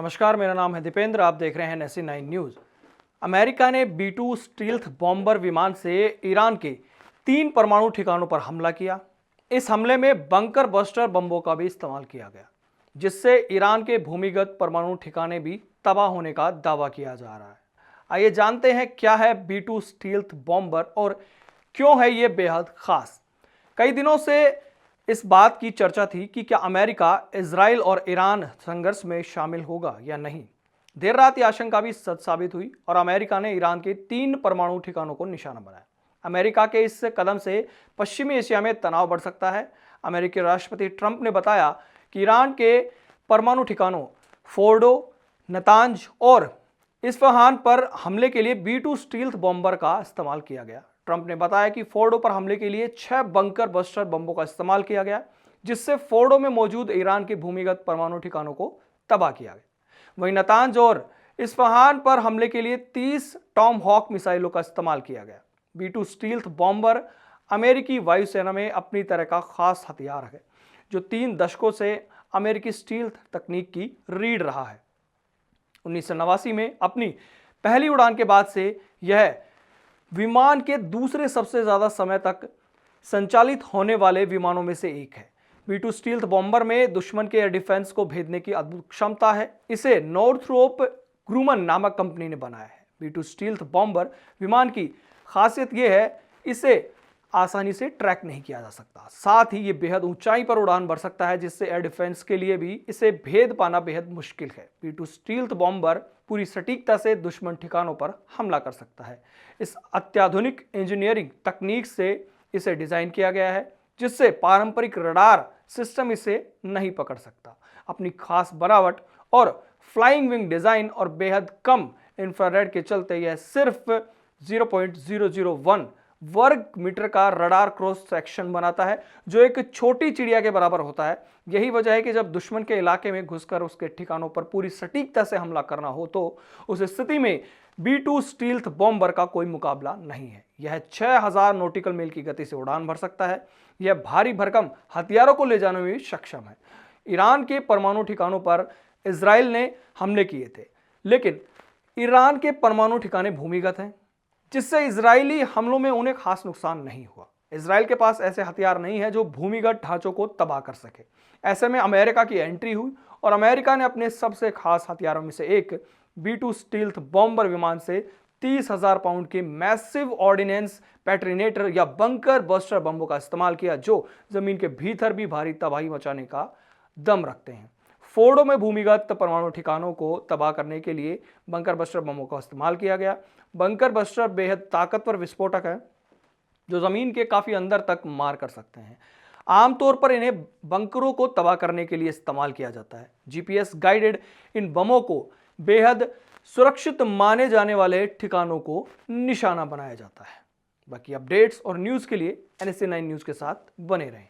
नमस्कार, मेरा नाम है दीपेंद्र। आप देख रहे हैं NSE9 न्यूज़। अमेरिका ने B-2 स्टील्थ बॉम्बर विमान से ईरान के 3 परमाणु ठिकानों पर हमला किया। इस हमले में बंकर बस्टर बम्बों का भी इस्तेमाल किया गया, जिससे ईरान के भूमिगत परमाणु ठिकाने भी तबाह होने का दावा किया जा रहा है। आइए जानते हैं क्या है B-2 स्टील्थ बॉम्बर और क्यों है ये बेहद खास। कई दिनों से इस बात की चर्चा थी कि क्या अमेरिका इजराइल और ईरान संघर्ष में शामिल होगा या नहीं। देर रात यह आशंका भी सच साबित हुई और अमेरिका ने ईरान के 3 परमाणु ठिकानों को निशाना बनाया। अमेरिका के इस कदम से पश्चिमी एशिया में तनाव बढ़ सकता है। अमेरिकी राष्ट्रपति ट्रंप ने बताया कि ईरान के परमाणु ठिकानों फोर्डो, नतांज और इस्फहान पर हमले के लिए B-2 स्टील्थ बॉम्बर का इस्तेमाल किया गया। ट्रंप ने बताया कि फोर्डो पर हमले के लिए 6 बंकर बस्टर बम्बों का इस्तेमाल किया गया, जिससे फोर्डो में मौजूद ईरान के भूमिगत परमाणु ठिकानों को तबाह किया गया। वहीं नतांज और इस्फहान पर हमले के लिए 30 टॉम हॉक मिसाइलों का इस्तेमाल किया गया। B-2 स्टील्थ बॉम्बर अमेरिकी वायुसेना में अपनी तरह का खास हथियार है, जो 3 दशकों से अमेरिकी स्टील्थ तकनीक की रीढ़ रहा है। 1989 में अपनी पहली उड़ान के बाद से यह विमान के दूसरे सबसे ज्यादा समय तक संचालित होने वाले विमानों में से एक है। B-2 स्टील्थ बॉम्बर में दुश्मन के एयर डिफेंस को भेदने की अद्भुत क्षमता है। इसे नॉर्थरोप ग्रूमन नामक कंपनी ने बनाया है। B-2 स्टील्थ बॉम्बर विमान की खासियत यह है, इसे आसानी से ट्रैक नहीं किया जा सकता। साथ ही ये बेहद ऊंचाई पर उड़ान भर सकता है, जिससे एयर डिफेंस के लिए भी इसे भेद पाना बेहद मुश्किल है। B-2 स्टील्थ बॉम्बर पूरी सटीकता से दुश्मन ठिकानों पर हमला कर सकता है। इस अत्याधुनिक इंजीनियरिंग तकनीक से इसे डिजाइन किया गया है, जिससे पारंपरिक रडार सिस्टम इसे नहीं पकड़ सकता। अपनी खास बनावट और फ्लाइंग विंग डिजाइन और बेहद कम इंफ्रारेड के चलते यह सिर्फ 0.001 वर्ग मीटर का रडार क्रॉस सेक्शन बनाता है, जो एक छोटी चिड़िया के बराबर होता है। यही वजह है कि जब दुश्मन के इलाके में घुसकर उसके ठिकानों पर पूरी सटीकता से हमला करना हो तो उस स्थिति में B-2 स्टील्थ बॉम्बर का कोई मुकाबला नहीं है। यह 6000 नॉटिकल मील की गति से उड़ान भर सकता है। यह भारी भरकम हथियारों को ले जाने में भी सक्षम है। ईरान के परमाणु ठिकानों पर इजराइल ने हमले किए थे, लेकिन ईरान के परमाणु ठिकाने भूमिगत हैं, जिससे इजरायली हमलों में उन्हें खास नुकसान नहीं हुआ। इजराइल के पास ऐसे हथियार नहीं है जो भूमिगत ढांचों को तबाह कर सके। ऐसे में अमेरिका की एंट्री हुई और अमेरिका ने अपने सबसे खास हथियारों में से एक B-2 स्टील्थ बॉम्बर विमान से 30,000 पाउंड के मैसिव ऑर्डिनेंस पैट्रिनेटर या बंकर बस्टर बम्बों का इस्तेमाल किया, जो जमीन के भीतर भी भारी तबाही मचाने का दम रखते हैं। फोर्डो में भूमिगत परमाणु ठिकानों को तबाह करने के लिए बंकर बस्टर बमों का इस्तेमाल किया गया। बंकर बस्टर बेहद ताकतवर विस्फोटक है, जो जमीन के काफी अंदर तक मार कर सकते हैं। आमतौर पर इन्हें बंकरों को तबाह करने के लिए इस्तेमाल किया जाता है। GPS गाइडेड इन बमों को बेहद सुरक्षित माने जाने वाले ठिकानों को निशाना बनाया जाता है। बाकी अपडेट्स और न्यूज के लिए NSE9 न्यूज के साथ बने रहें।